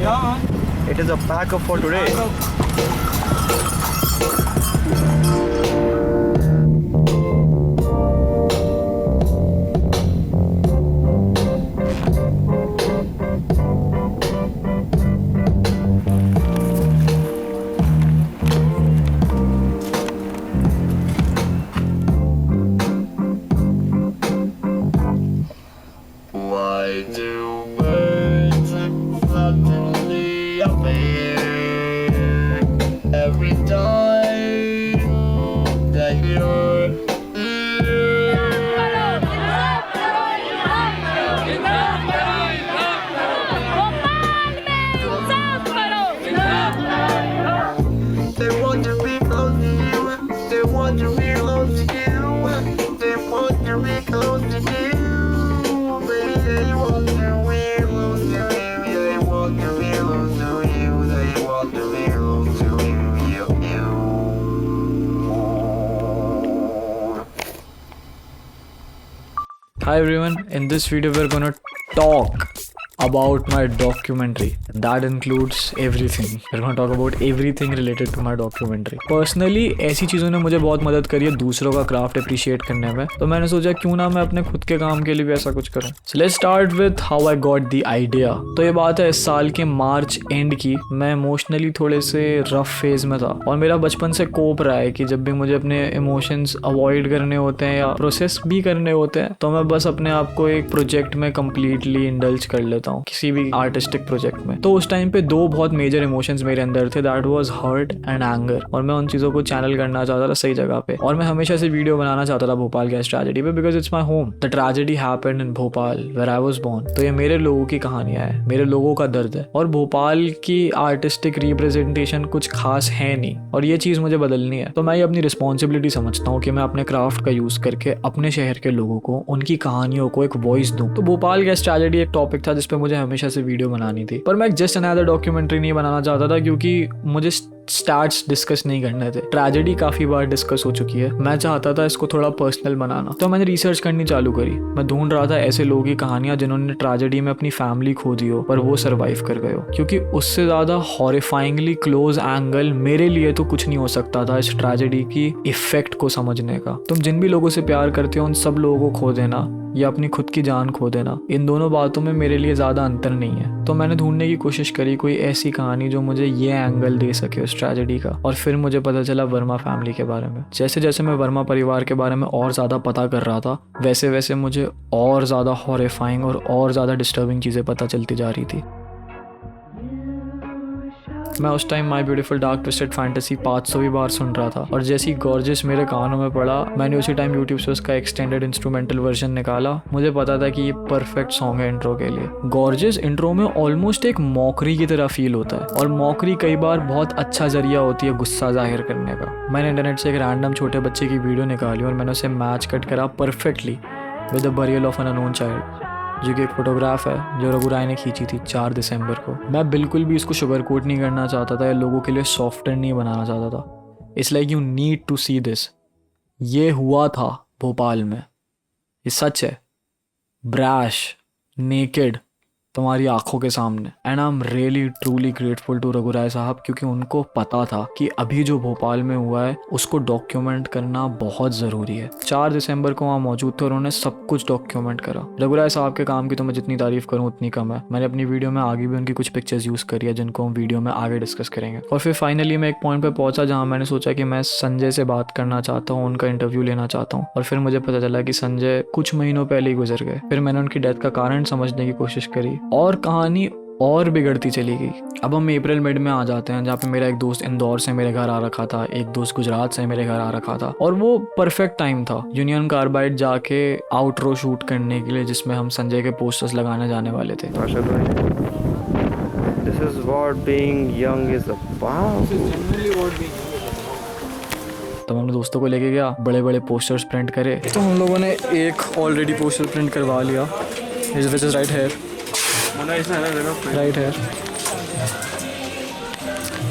It is a backup for today. Why do birds suddenly appear every time that you're here? They want to be close to you. They want to be close to you. They want to be close to you. They want to be close to you. They want to be close to you. They want to be close to you. Hi everyone, in this video we're gonna talk about my documentary. That includes everything. We're gonna talk about everything related to my documentary. Personally ऐसी चीज़ों ने मुझे बहुत मदद करी है दूसरों का क्राफ्ट अप्रिशिएट करने में, तो मैंने सोचा क्यों ना मैं अपने खुद के काम के लिए भी ऐसा कुछ करूं. So let's start with how I got the idea. तो ये बात है इस साल के मार्च एंड की. मैं इमोशनली थोड़े से रफ फेज में था और मेरा बचपन से कोप रहा है कि जब भी मुझे अपने इमोशंस अवॉइड करने होते हैं या प्रोसेस भी करने होते हैं तो मैं बस अपने आप को एक प्रोजेक्ट में कम्प्लीटली इंडल्ज कर लेता हूँ, किसी भी आर्टिस्टिक प्रोजेक्ट में. तो उस टाइम पे दो बहुत मेजर इमोशंस मेरे अंदर थे, that was hurt and anger, और मैं उन चीज़ों को चैनल करना चाहता था सही जगह पे. और मैं हमेशा से वीडियो बनाना चाहता था भोपाल गैस ट्रेजेडी पे, because it's my home. The tragedy happened in Bhopal where I was born. तो ये मेरे लोगों की कहानियां है, मेरे लोगों का दर्द है, और भोपाल की आर्टिस्टिक रिप्रेजेंटेशन कुछ खास है नहीं, और ये चीज़ मुझे बदलनी है. तो मैं ये अपनी रिस्पॉन्सिबिलिटी समझता हूँ कि मैं अपने क्राफ्ट का यूज़ करके अपने शहर के लोगों को, उनकी कहानियों को एक वॉइस दूँ. तो भोपाल गैस ट्रेजेडी एक टॉपिक था जिसपे मुझे हमेशा से वीडियो बनानी थी, पर मैं जस्ट अनदर डॉक्यूमेंट्री नहीं बनाना चाहता था क्योंकि मुझे स्टार्ट्स डिस्कस नहीं करने थे. ट्रेजेडी काफ़ी बार डिस्कस हो चुकी है, मैं चाहता था इसको थोड़ा पर्सनल बनाना. तो मैंने रिसर्च करनी चालू करी. मैं ढूंढ रहा था ऐसे लोगों की कहानियां जिन्होंने ट्रेजेडी में अपनी फैमिली खो दी हो पर वो सर्वाइव कर गए हो, क्योंकि उससे ज़्यादा हॉरिफाइंगली क्लोज एंगल मेरे लिए तो कुछ नहीं हो सकता था इस ट्रेजेडी की इफेक्ट को समझने का. तुम जिन भी लोगों से प्यार करते हो उन सब लोगों को खो देना या अपनी खुद की जान खो देना, इन दोनों बातों में मेरे लिए ज़्यादा अंतर नहीं है. तो मैंने ढूंढने की कोशिश करी कोई ऐसी कहानी जो मुझे ये एंगल दे सके उस ट्रेजेडी का, और फिर मुझे पता चला वर्मा फैमिली के बारे में. जैसे जैसे मैं वर्मा परिवार के बारे में और ज़्यादा पता कर रहा था वैसे वैसे मुझे और ज़्यादा हॉरिफाइंग और ज़्यादा डिस्टर्बिंग चीज़ें पता चलती जा रही थी. मैं उस time my beautiful dark twisted fantasy 500वीं बार सुन रहा था, और जैसी गॉर्जियस मेरे कानों में पड़ा मैंने उसी टाइम यूट्यूब से उसका एक्सटेंडेड इंस्ट्रूमेंटल वर्जन निकाला. मुझे पता था कि ये परफेक्ट सॉन्ग है इंट्रो के लिए. गॉर्जियस इंट्रो में ऑलमोस्ट एक मॉकरी की तरह फील होता है, और मॉकरी कई बार बहुत अच्छा जरिया होती है गुस्सा जाहिर करने का. मैंने इंटरनेट से एक रैंडम छोटे बच्चे की वीडियो निकाली और मैंने उसे मैच कट करा perfectly with the burial of an unknown child, जो कि एक फोटोग्राफ है जो रघु राय ने खींची थी 4 दिसंबर को. मैं बिल्कुल भी इसको शुगर कोट नहीं करना चाहता था या लोगों के लिए सॉफ्टवेयर नहीं बनाना चाहता था. It's like you need to see this. ये हुआ था भोपाल में, ये सच है, ब्रैश, नेकेड, तुम्हारी आंखों के सामने. And I am really truly grateful to Raghu Rai साहब, क्योंकि उनको पता था कि अभी जो भोपाल में हुआ है उसको डॉक्यूमेंट करना बहुत ज़रूरी है. 4 दिसंबर को वहाँ मौजूद थे और उन्होंने सब कुछ डॉक्यूमेंट करा. रघु राय साहब के काम की तो मैं जितनी तारीफ करूँ उतनी कम है. मैंने अपनी वीडियो में आगे भी उनकी कुछ पिक्चर्स यूज़ करी है जिनको हम वीडियो में आगे डिस्कस करेंगे. और फिर फाइनली मैं एक पॉइंट पर पहुंचा जहाँ मैंने सोचा कि मैं संजय से बात करना चाहता हूँ, उनका इंटरव्यू लेना चाहता हूँ. और फिर मुझे पता चला कि संजय कुछ महीनों पहले ही गुजर गए. फिर मैंने उनकी डेथ का कारण समझने की कोशिश करी और कहानी और बिगड़ती चली गई. अब हम अप्रैल मिड में आ जाते हैं जहाँ पे मेरा एक दोस्त इंदौर से मेरे घर आ रखा था, एक दोस्त गुजरात से मेरे घर आ रखा था, और वो परफेक्ट टाइम था यूनियन कार्बाइड जाके आउटरो शूट करने के लिए जिसमें हम संजय के पोस्टर्स लगाने जाने वाले थे. This is what being young is about. तो मैं अपने दोस्तों को लेके गया, बड़े बड़े पोस्टर्स प्रिंट करे. तो हम लोगों ने एक ऑलरेडी पोस्टर प्रिंट करवा लिया, which is right here. Right here.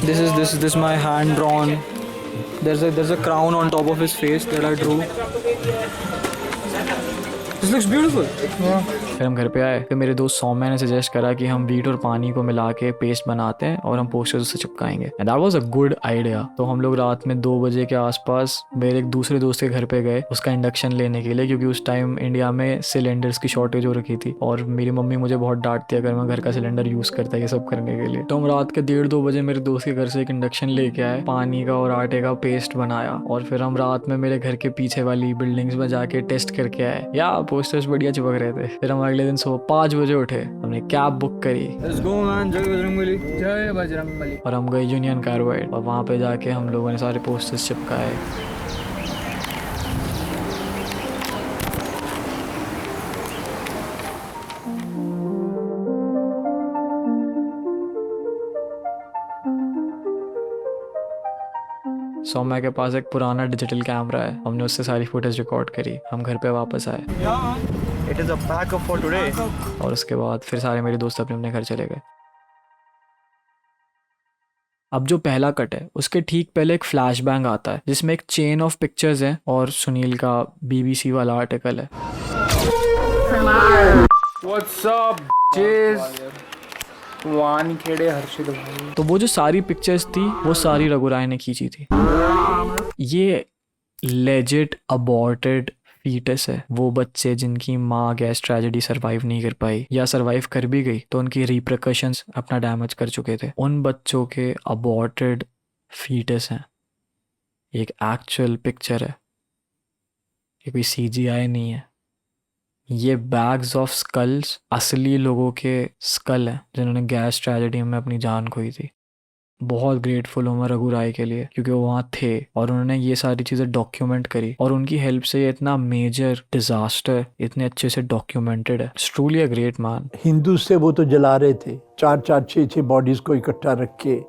This is my hand drawn. There's a crown on top of his face that I drew. This looks beautiful. फिर हम घर पे आए, फिर मेरे दोस्त सौम्या ने सजेस्ट करा कि हम वीट और पानी को मिला के पेस्ट बनाते हैं और हम पोस्टर्स उससे चिपकाएंगे। And that was a good idea. तो हम लोग रात में 2 बजे के आसपास मेरे एक दूसरे दोस्त के घर पे गए उसका इंडक्शन लेने के लिए, क्योंकि उस टाइम इंडिया में सिलेंडर्स की शॉर्टेज हो रखी थी और मेरी मम्मी मुझे बहुत डांटती है अगर मैं घर का सिलेंडर यूज करता है ये सब करने के लिए। तो हम रात के 1:30-2 बजे मेरे दोस्त के घर से एक इंडक्शन लेके आए, पानी का और आटे का पेस्ट बनाया और फिर हम रात में मेरे घर के पीछे वाली बिल्डिंग्स में जाके टेस्ट करके आए। या पोस्टर्स बढ़िया चिपक रहे थे। फिर हम अगले दिन सुबह 5 बजे उठे, हमने कैब बुक करी और हम गए यूनियन कार्बाइड और वहाँ पे जाके हम लोगों ने सारे पोस्टर्स चिपकाए। सौम्या के पास एक पुराना डिजिटल कैमरा है, हमने उससे सारी फुटेज रिकॉर्ड करी। हम घर पे वापस आए It is a backup for today. और उसके बाद फिर सारे मेरे दोस्त अपने अपने घर चले गए। अब जो पहला कट है उसके ठीक पहले एक फ्लैश बैंग आता है जिसमें एक चेन ऑफ पिक्चर्स है और सुनील का BBC वाला आर्टिकल है। What's up, bitches? वानखेड़े हर्षित भाई। तो वो जो सारी पिक्चर्स थी वो सारी रघुराय ने खींची थी। ये लेजिट अबॉर्टेड फीटस है, वो बच्चे जिनकी माँ गैस ट्रेजेडी सरवाइव नहीं कर पाई या सरवाइव कर भी गई तो उनकी रिप्रकशंस अपना डैमेज कर चुके थे, उन बच्चों के अबॉर्टेड फीटस हैं। एक एक्चुअल पिक्चर है, ये कोई CGI नहीं है। ये बैग्स ऑफ स्कल्स असली लोगों के स्कल हैं जिन्होंने गैस ट्रेजेडी में अपनी जान खोई थी। बहुत ग्रेटफुल हूँ मैं रघुराय के लिए क्योंकि वो वहाँ थे और उन्होंने ये सारी चीज़ें डॉक्यूमेंट करी और उनकी हेल्प से ये इतना मेजर डिजास्टर इतने अच्छे से डॉक्यूमेंटेड है। Truly a great man. Hindu से वो तो जला रहे थे, 4-4, 6-6 बॉडीज को इकट्ठा रख के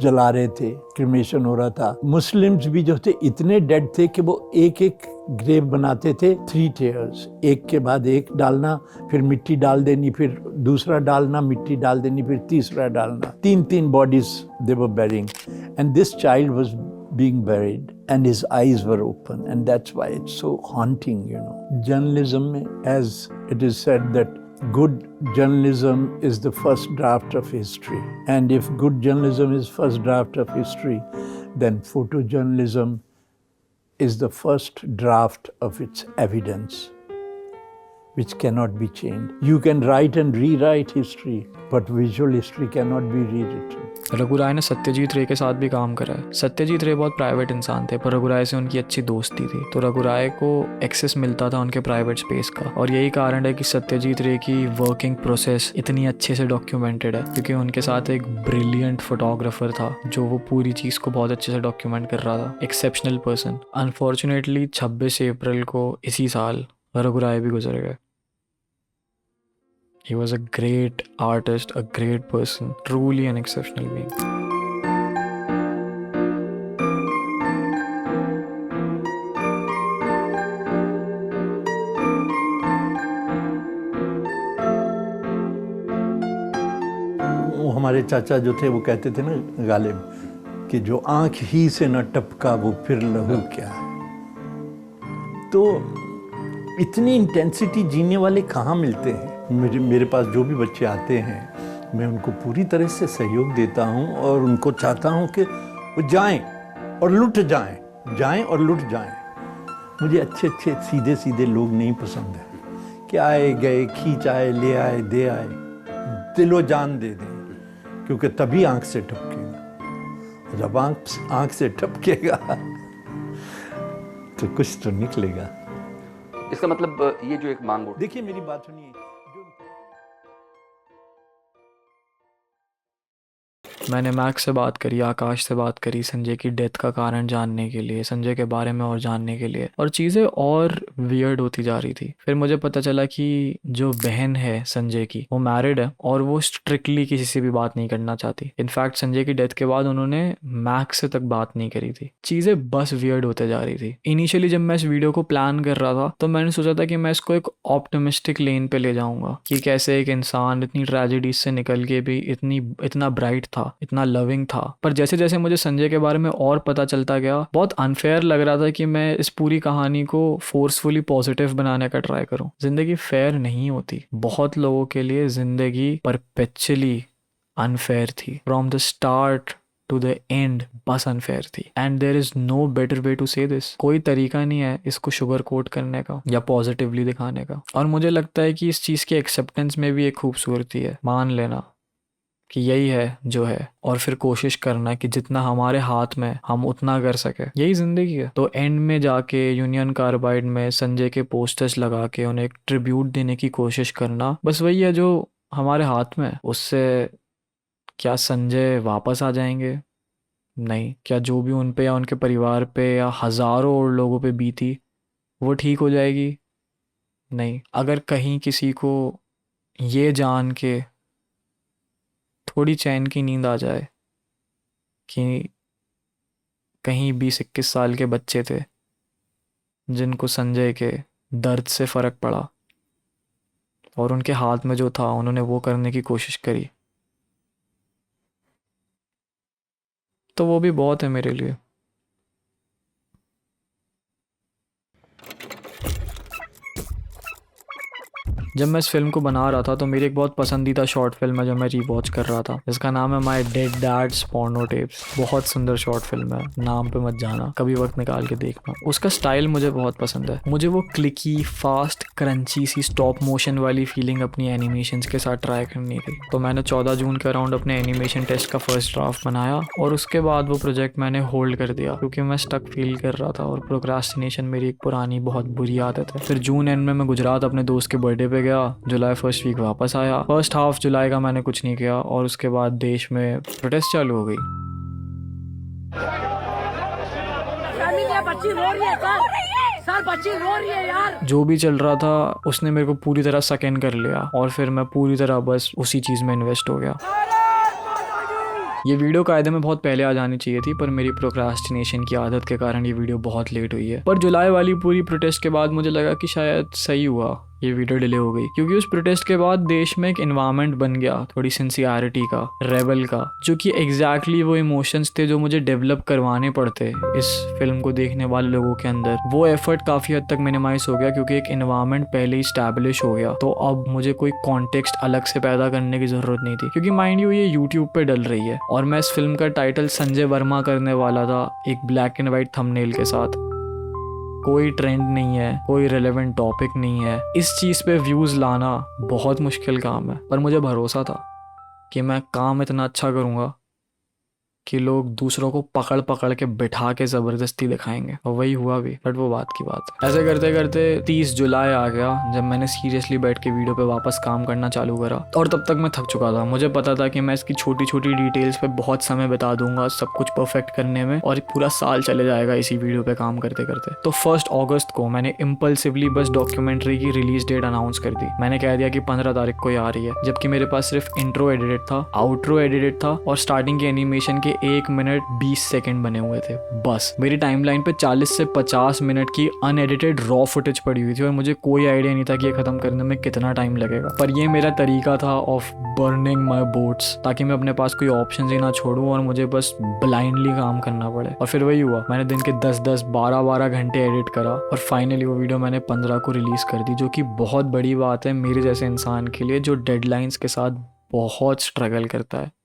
जला रहे थे, क्रिमेशन हो रहा था। मुस्लिम्स भी जो थे इतने डेड थे कि वो एक एक ग्रेव बनाते थे, 3 टेयर्स, एक के बाद एक डालना, फिर मिट्टी डाल देनी, फिर दूसरा डालना, मिट्टी डाल देनी, फिर तीसरा डालना। 3-3 bodies they were burying and this child was being buried and his eyes were open and that's why it's so haunting, you know. Journalism में, as it is said that good journalism is the first draft of history, and if good journalism is first draft of history, then photojournalism is the first draft of its evidence, which cannot be changed. You can write and rewrite history, but visual history cannot be rewritten. रघुराय ने सत्यजीत रे के साथ भी काम करा है। सत्यजीत रे बहुत प्राइवेट इंसान थे पर रघुराय से उनकी अच्छी दोस्ती थी, तो रघुराय को एक्सेस मिलता था उनके प्राइवेट स्पेस का और यही कारण है कि सत्यजीत रे की वर्किंग प्रोसेस इतनी अच्छे से डॉक्यूमेंटेड है क्योंकि उनके साथ एक ब्रिलियंट फोटोग्राफर था जो वो पूरी चीज़ को बहुत अच्छे से डॉक्यूमेंट कर रहा था। Exceptional person. अनफॉर्चुनेटली 26 अप्रैल को इसी साल रघुराय भी गुजर गए। He was a great artist, a great person, truly an exceptional being. वो हमारे चाचा जो थे वो कहते थे ना गालिब कि जो आंख ही से न टपका वो फिर लहू क्या है। तो इतनी इंटेंसिटी जीने वाले कहाँ मिलते हैं। मेरे पास जो भी बच्चे आते हैं मैं उनको पूरी तरह से सहयोग देता हूँ और उनको चाहता हूँ कि वो जाएं और लुट जाएं और लुट जाएं। मुझे अच्छे अच्छे सीधे सीधे लोग नहीं पसंद हैं कि आए गए, खींच आए, ले आए, दे आए। दिलो जान दे दें क्योंकि तभी आंख से टपकेगा। जब आंख से टपकेगा तो कुछ तो निकलेगा। इसका मतलब ये जो एक मांग उठी। देखिए मेरी बात सुनिए। मैंने मैक्स से बात करी, आकाश से बात करी संजय की डेथ का कारण जानने के लिए, संजय के बारे में और जानने के लिए, और चीज़ें और वियर्ड होती जा रही थी। फिर मुझे पता चला कि जो बहन है संजय की वो मैरिड है और वो स्ट्रिक्टली किसी से भी बात नहीं करना चाहती। इनफैक्ट संजय की डेथ के बाद उन्होंने मैक्स से तक बात नहीं करी थी। चीज़ें बस वियर्ड होते जा रही थी। इनिशियली जब मैं इस वीडियो को प्लान कर रहा था तो मैंने सोचा था कि मैं इसको एक ऑप्टिमिस्टिक लेन पे ले जाऊंगा कि कैसे एक इंसान इतनी ट्रेजेडीज से निकल के भी इतना ब्राइट था इतना लविंग था। पर जैसे जैसे मुझे संजय के बारे में और पता चलता गया, बहुत अनफेयर लग रहा था कि मैं इस पूरी कहानी को फोर्सफुली पॉजिटिव बनाने का ट्राई करूं। जिंदगी फेयर नहीं होती। बहुत लोगों के लिए जिंदगी परपेचुअली अनफेयर थी। From the start to the end बस अनफेयर थी। And there is no better way to say this. कोई तरीका नहीं है इसको शुगर कोट करने का या पॉजिटिवली दिखाने का। और मुझे लगता है कि इस चीज़ के एक्सेप्टेंस में भी एक खूबसूरती है। मान लेना कि यही है जो है, और फिर कोशिश करना कि जितना हमारे हाथ में हम उतना कर सके। यही जिंदगी है। तो एंड में जाके यूनियन कार्बाइड में संजय के पोस्टर्स लगा के उन्हें एक ट्रिब्यूट देने की कोशिश करना, बस वही है जो हमारे हाथ में। उससे क्या संजय वापस आ जाएंगे? नहीं। क्या जो भी उन पे या उनके परिवार पे या हज़ारों और लोगों पे बीती वो ठीक हो जाएगी? नहीं। अगर कहीं किसी को ये जान के थोड़ी चैन की नींद आ जाए कि कहीं 20-21 साल के बच्चे थे जिनको संजय के दर्द से फ़र्क पड़ा और उनके हाथ में जो था उन्होंने वो करने की कोशिश करी, तो वो भी बहुत है मेरे लिए। जब मैं इस फिल्म को बना रहा था तो मेरी एक बहुत पसंदीदा शॉर्ट फिल्म है जो मैं रीवॉच कर रहा था, जिसका नाम है my dead dad's porno tapes. बहुत सुंदर शॉर्ट फिल्म है, नाम पे मत जाना, कभी वक्त निकाल के देखना। उसका स्टाइल मुझे बहुत पसंद है। मुझे वो क्लिकी, फास्ट, क्रंची सी स्टॉप मोशन वाली फीलिंग अपनी एनिमेशंस के साथ ट्राई करनी थी। तो मैंने 14 जून के अराउंड अपने एनिमेशन टेस्ट का फर्स्ट ड्राफ्ट बनाया और उसके बाद वो प्रोजेक्ट मैंने होल्ड कर दिया क्योंकि मैं स्टक फील कर रहा था और प्रोक्रास्टिनेशन मेरी एक पुरानी बहुत बुरी आदत है। फिर जून एंड में मैं गुजरात अपने दोस्त के बर्थडे पे गया। जुलाई फर्स्ट वीक वापस आया। फर्स्ट हाफ जुलाई का मैंने कुछ नहीं किया और उसके बाद देश में प्रोटेस्ट चालू हो गई। जो भी चल रहा था उसने मेरे को पूरी तरह सकेन कर लिया और फिर मैं पूरी तरह बस उसी चीज में इन्वेस्ट हो गया। ये वीडियो कायदे में बहुत पहले आ जानी चाहिए थी, पर मेरी प्रोक्रास्टिनेशन की आदत के कारण ये वीडियो बहुत लेट हुई है। पर जुलाई वाली पूरी प्रोटेस्ट के बाद मुझे लगा कि शायद सही हुआ ये वीडियो डिले हो गई, क्योंकि उस प्रोटेस्ट के बाद देश में एक एनवायरनमेंट बन गया थोड़ी सिंसियरिटी का, रेबल का, जो कि एग्जैक्टली वो इमोशंस थे जो मुझे डेवलप करवाने पड़ते इस फिल्म को देखने वाले लोगों के अंदर। वो एफर्ट काफी हद तक मिनिमाइज हो गया क्योंकि एक एनवायरनमेंट पहले ही स्टैब्लिश हो गया। तो अब मुझे कोई कॉन्टेक्स्ट अलग से पैदा करने की जरूरत नहीं थी, क्योंकि माइंड यू ये यूट्यूब पे डल रही है और मैं इस फिल्म का टाइटल संजय वर्मा करने वाला था एक ब्लैक एंड व्हाइट थंबनेल के साथ। कोई ट्रेंड नहीं है, कोई रेलेवेंट टॉपिक नहीं है। इस चीज़ पे व्यूज़ लाना बहुत मुश्किल काम है, पर मुझे भरोसा था कि मैं काम इतना अच्छा करूँगा कि लोग दूसरों को पकड़ पकड़ के बिठा के ज़बरदस्ती दिखाएंगे, और वही हुआ भी। बट वो बात की बात है। ऐसे करते करते 30 जुलाई आ गया जब मैंने सीरियसली बैठ के वीडियो पे वापस काम करना चालू करा, और तब तक मैं थक चुका था। मुझे पता था कि मैं इसकी छोटी छोटी डिटेल्स पे बहुत समय बिता दूंगा सब कुछ परफेक्ट करने में, और पूरा साल चले जाएगा इसी वीडियो पे काम करते करते। तो 1 अगस्त को मैंने इम्पल्सिवली बस डॉक्यूमेंट्री की रिलीज डेट अनाउंस कर दी। मैंने कह दिया कि 15 तारीख को ही आ रही है, जबकि मेरे पास सिर्फ इंट्रो एडिटेड था, आउट्रो एडिटेड था और स्टार्टिंग के एनिमेशन के 1 मिनट 20 सेकंड बने हुए थे बस। मेरी टाइमलाइन पे 40 से 50 मिनट की अनएडिटेड रॉ फुटेज पड़ी हुई थी और मुझे कोई आइडिया नहीं था कि ये खत्म करने में कितना टाइम लगेगा। पर ये मेरा तरीका था ऑफ बर्निंग माई बोट्स, ताकि मैं अपने पास कोई ऑप्शन ही ना छोड़ूं और मुझे बस ब्लाइंडली काम करना पड़े। और फिर वही हुआ, मैंने दिन के 10-10, 12-12 घंटे एडिट करा और फाइनली वो वीडियो मैंने 15 को रिलीज कर दी, जो कि बहुत बड़ी बात है मेरे जैसे इंसान के लिए जो डेडलाइंस के साथ बहुत स्ट्रगल करता है।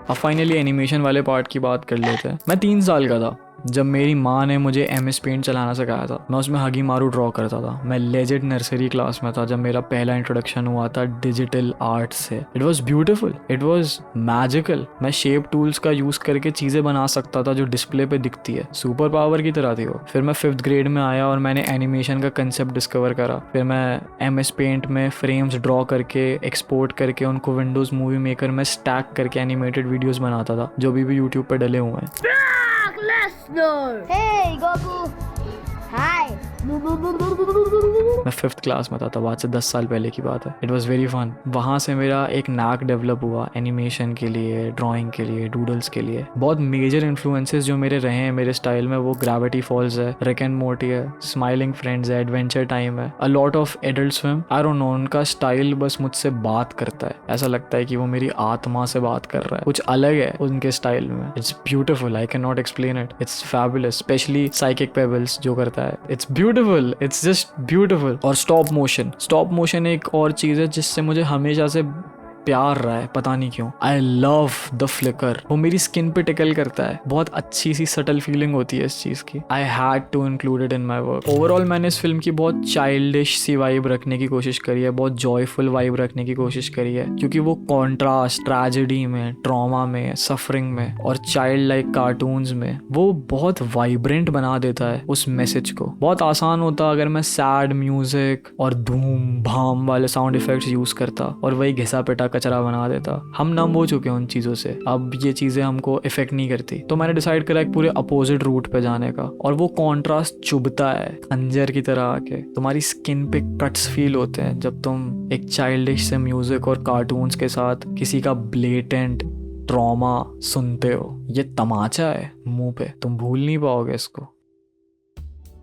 अब फाइनली एनिमेशन वाले पार्ट की बात कर लेते हैं। मैं 3 साल का था जब मेरी माँ ने मुझे MS पेंट चलाना सिखाया था। मैं उसमें हगी मारू ड्रॉ करता था। मैं लेजेंड नर्सरी क्लास में था जब मेरा पहला इंट्रोडक्शन हुआ था डिजिटल आर्ट से। It was beautiful, it was magical. मैं शेप टूल्स का यूज करके चीजें बना सकता था जो डिस्प्ले पे दिखती है, सुपर पावर की तरह थी वो। फिर मैं 5th ग्रेड में आया और मैंने एनिमेशन का कंसेप्ट डिस्कवर करा। फिर मैं MS पेंट में फ्रेम्स ड्रॉ करके एक्सपोर्ट करके उनको विंडोज मूवी मेकर में स्टैक करके एनिमेटेड वीडियोस बनाता था, जो भी यूट्यूब पे डले हुए हैं। Hey, Goku. Hi. मैं 5th क्लास में था तब, आज से 10 साल पहले की बात है. It was very fun. वहाँ से मेरा एक नैक डेवलप हुआ एनिमेशन के लिए, ड्राइंग के लिए, डूडल्स के लिए. बहुत मेजर इन्फ्लुएंसेस जो मेरे रहे हैं मेरे स्टाइल में, वो ग्रेविटी फॉल्स है, रिक एंड मोर्टी है, स्माइलिंग फ्रेंड्स है, एडवेंचर टाइम है, a lot of adult swim. I don't know, उनका स्टाइल बस मुझसे बात करता है. ऐसा लगता है कि वो मेरी आत्मा से बात कर रहा है. कुछ अलग है उनके स्टाइल में. It's beautiful, I can not explain it. It's fabulous, specially psychic pebbles जो करता है. It's beautiful, it's just beautiful. और स्टॉप मोशन एक और चीज़ है जिससे मुझे हमेशा से प्यार रहा है, पता नहीं क्यों. I love the flicker. वो मेरी स्किन पे टिकल करता है. बहुत अच्छी सी सटल फीलिंग होती है इस चीज़ की. I had to include it in my work. Overall मैंने इस फिल्म की बहुत चाइल्डिश सी वाइब रखने की कोशिश करी है, बहुत जॉयफुल वाइब रखने की कोशिश करी है, क्योंकि वो कॉन्ट्रास्ट ट्रेजेडी में, ट्रॉमा में, सफरिंग में और चाइल्ड लाइक कार्टून्स में वो बहुत वाइब्रेंट बना देता है उस मैसेज को. बहुत आसान होता अगर मैं सैड म्यूजिक और धूम भाम वाले साउंड इफेक्ट्स यूज करता और वही घिसा पिटा कचरा बना देता. हम नम हो चुके हैं उन चीज़ों से, अब ये चीज़ें हमको इफेक्ट नहीं करती. तो मैंने डिसाइड करा एक पूरे अपोजिट रूट पे जाने का. और वो कॉन्ट्रास्ट चुभता है खंजर की तरह आके. तुम्हारी स्किन पे कट्स फील होते हैं जब तुम एक चाइल्डिश से म्यूजिक और कार्टून्स के साथ किसी का ब्लेटेंट ट्रॉमा सुनते हो. ये तमाचा है मुंह पे, तुम भूल नहीं पाओगे इसको.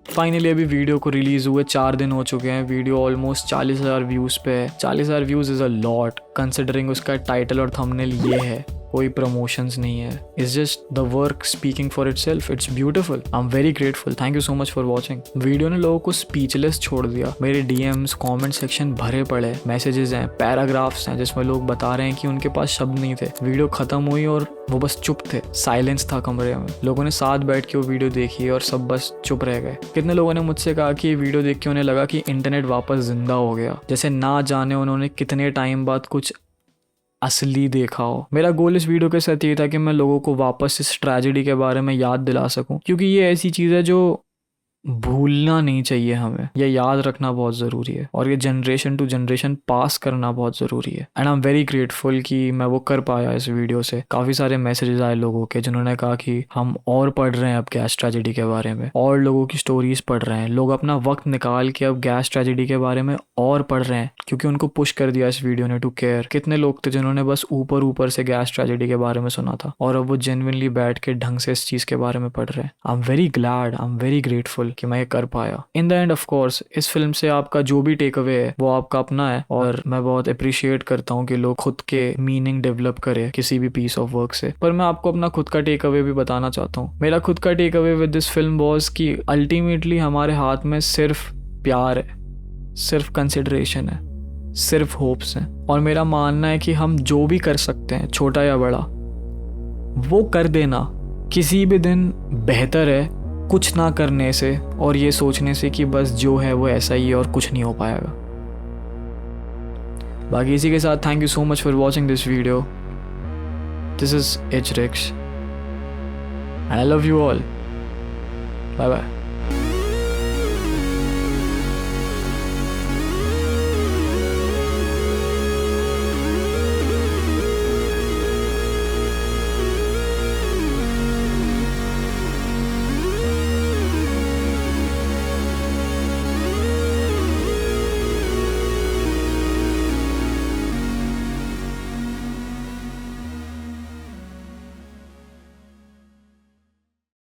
फाइनली अभी वीडियो को रिलीज हुए 4 दिन हो चुके हैं. वीडियो ऑलमोस्ट 40,000 व्यूज़ पे है. 40,000 views is a lot considering उसका टाइटल और थंबनेल ये है. कोई प्रमोशंस नहीं है. It's just the work speaking for itself. It's beautiful. I am very grateful. Thank you so much for watching. Video ने लोगों को स्पीचलेस छोड़ दिया. मेरे DMs कमेंट सेक्शन भरे पड़े. मैसेजेस हैं, पैराग्राफ्स हैं जिसमें लोग बता रहे हैं कि उनके पास शब्द नहीं थे. वीडियो खत्म हुई और वो बस चुप थे. साइलेंस था कमरे में. लोगों ने साथ बैठ के वो वीडियो देखी और सब बस चुप रह गए. कितने लोगों ने मुझसे कहा कि ये वीडियो देख के उन्हें लगा कि इंटरनेट वापस जिंदा हो गया, जैसे ना जाने उन्होंने कितने टाइम बाद कुछ असली देखा हो. मेरा गोल इस वीडियो के साथ ये था कि मैं लोगों को वापस इस ट्रेजेडी के बारे में याद दिला सकूं, क्योंकि ये ऐसी चीज़ है जो भूलना नहीं चाहिए हमें. ये याद रखना बहुत ज़रूरी है और ये जनरेशन टू जनरेशन पास करना बहुत ज़रूरी है. And I am very grateful कि मैं वो कर पाया इस वीडियो से. काफ़ी सारे मैसेजेस आए लोगों के जिन्होंने कहा कि हम और पढ़ रहे हैं अब गैस ट्रेजेडी के बारे में, और लोगों की स्टोरीज पढ़ रहे हैं. लोग अपना वक्त निकाल के अब गैस ट्रेजेडी के बारे में और पढ़ रहे हैं क्योंकि उनको पुश कर दिया इस वीडियो ने टू केयर. कितने लोग थे जिन्होंने बस ऊपर से गैस ट्रेजेडी के बारे में सुना था और अब वो जेन्युइनली बैठ के ढंग से इस चीज़ के बारे में पढ़ रहे हैं. I am very glad, I am very grateful कि मैं ये कर पाया. In the end of course इस फिल्म से आपका जो भी टेक अवे है वो आपका अपना है और मैं बहुत अप्रिशिएट करता हूँ कि लोग खुद के मीनिंग डेवलप करें किसी भी पीस ऑफ वर्क से. पर मैं आपको अपना खुद का टेक अवे भी बताना चाहता हूँ. मेरा खुद का take away with this film was कि अल्टीमेटली हमारे हाथ में सिर्फ प्यार है, सिर्फ कंसिडरेशन है, सिर्फ होप्स हैं. और मेरा मानना है कि हम जो भी कर सकते हैं छोटा या बड़ा वो कर देना किसी भी दिन बेहतर है कुछ ना करने से और ये सोचने से कि बस जो है वो ऐसा ही है और कुछ नहीं हो पाएगा. बाकी इसी के साथ thank you so much for watching this video. This is HRIX and I love you all. Bye bye.